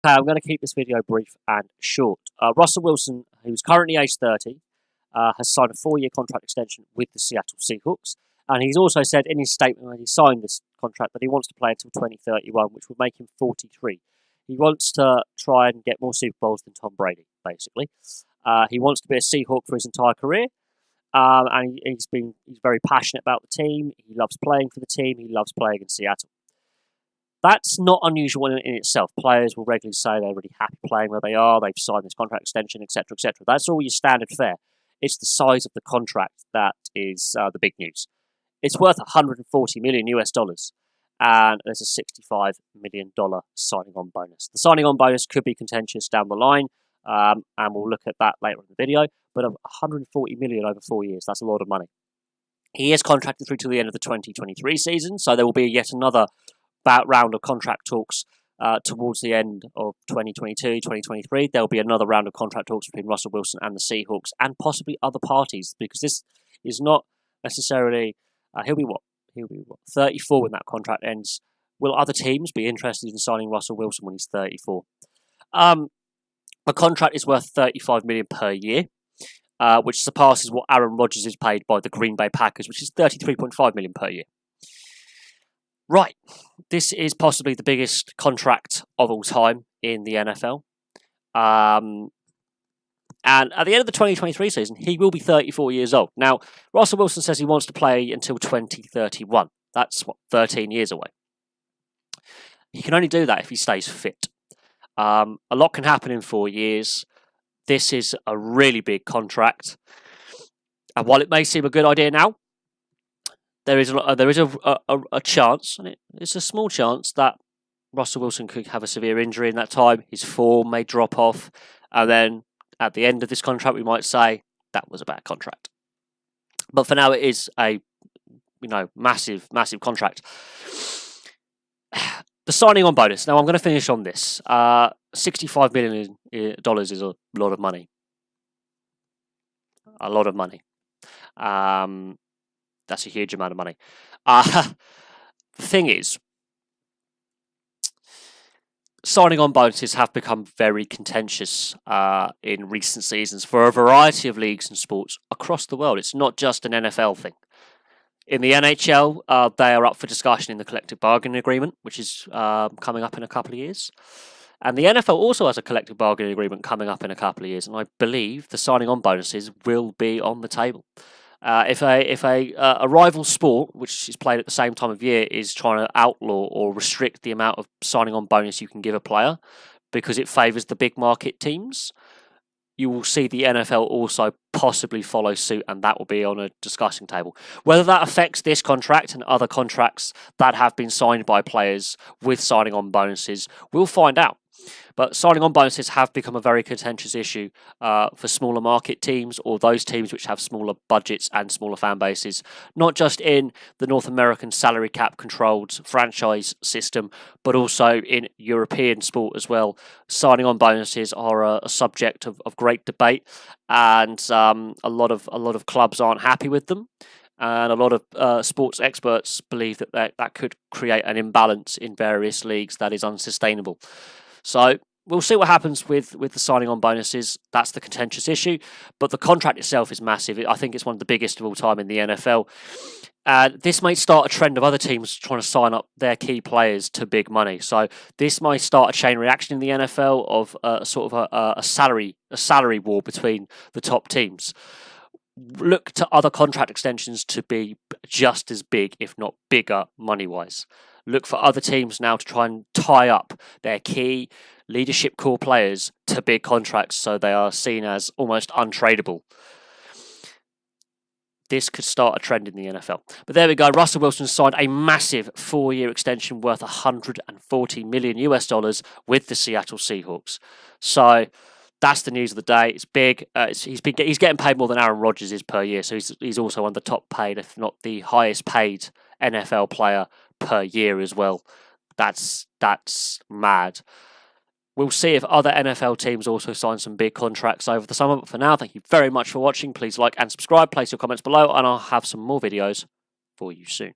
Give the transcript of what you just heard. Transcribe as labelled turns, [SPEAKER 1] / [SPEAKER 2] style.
[SPEAKER 1] Okay, I'm going to keep this video brief and short. Russell Wilson, who's currently age 30, has signed a 4-year contract extension with the Seattle Seahawks. And he's also said in his statement when he signed this contract that he wants to play until 2031, which would make him 43. He wants to try and get more Super Bowls than Tom Brady, basically. He wants to be a Seahawk for his entire career. And he's very passionate about the team. He loves playing for the team. He loves playing in Seattle. That's not unusual in itself. Players will regularly say they're really happy playing where they are. They've signed this contract extension, etc., etc. That's all your standard fare. It's the size of the contract that is the big news. It's worth $140 million US dollars, and there's a $65 million signing on bonus. The signing on bonus could be contentious down the line, and we'll look at that later in the video. But $140 million over 4 years, that's a lot of money. He is contracted through to the end of the 2023 season, so there will be yet another round of contract talks towards the end of 2022, 2023. There'll be another round of contract talks between Russell Wilson and the Seahawks and possibly other parties, because this is not necessarily... He'll be what? 34 when that contract ends. Will other teams be interested in signing Russell Wilson when he's 34? The contract is worth $35 million per year, which surpasses what Aaron Rodgers is paid by the Green Bay Packers, which is $33.5 million per year. Right, this is possibly the biggest contract of all time in the NFL. And at the end of the 2023 season, he will be 34 years old. Now, Russell Wilson says he wants to play until 2031. That's, 13 years away. He can only do that if he stays fit. A lot can happen in 4 years. This is a really big contract. And while it may seem a good idea now, there is a chance, and it's a small chance, that Russell Wilson could have a severe injury in that time. His form may drop off, and then at the end of this contract, we might say that was a bad contract. But for now, it is a massive contract. The signing on bonus. Now, I'm going to finish on this. $65 million is a lot of money. A lot of money. That's a huge amount of money. The thing is, signing on bonuses have become very contentious in recent seasons for a variety of leagues and sports across the world. It's not just an NFL thing. In the NHL, they are up for discussion in the collective bargaining agreement, which is coming up in a couple of years. And the NFL also has a collective bargaining agreement coming up in a couple of years. And I believe the signing on bonuses will be on the table. If a rival sport, which is played at the same time of year, is trying to outlaw or restrict the amount of signing on bonus you can give a player because it favours the big market teams, you will see the NFL also possibly follow suit, and that will be on a discussing table. Whether that affects this contract and other contracts that have been signed by players with signing on bonuses, we'll find out. But signing on bonuses have become a very contentious issue for smaller market teams, or those teams which have smaller budgets and smaller fan bases, not just in the North American salary cap controlled franchise system, but also in European sport as well. Signing on bonuses are a subject of great debate, and a lot of clubs aren't happy with them. And a lot of sports experts believe that could create an imbalance in various leagues that is unsustainable. So we'll see what happens with the signing on bonuses. That's the contentious issue. But the contract itself is massive. I think it's one of the biggest of all time in the NFL. And this may start a trend of other teams trying to sign up their key players to big money. So this might start a chain reaction in the NFL of a salary war between the top teams. Look to other contract extensions to be just as big, if not bigger, money-wise. Look for other teams now to try and tie up their key leadership core players to big contracts so they are seen as almost untradeable. This could start a trend in the NFL. But there we go. Russell Wilson signed a massive 4-year extension worth $140 million US dollars with the Seattle Seahawks. So that's the news of the day. It's big. He's getting paid more than Aaron Rodgers is per year. So he's also one of the top paid, if not the highest paid NFL player per year as well. That's mad. We'll see if other NFL teams also sign some big contracts over the summer. But for now, thank you very much for watching. Please like and subscribe. Place your comments below, and I'll have some more videos for you soon.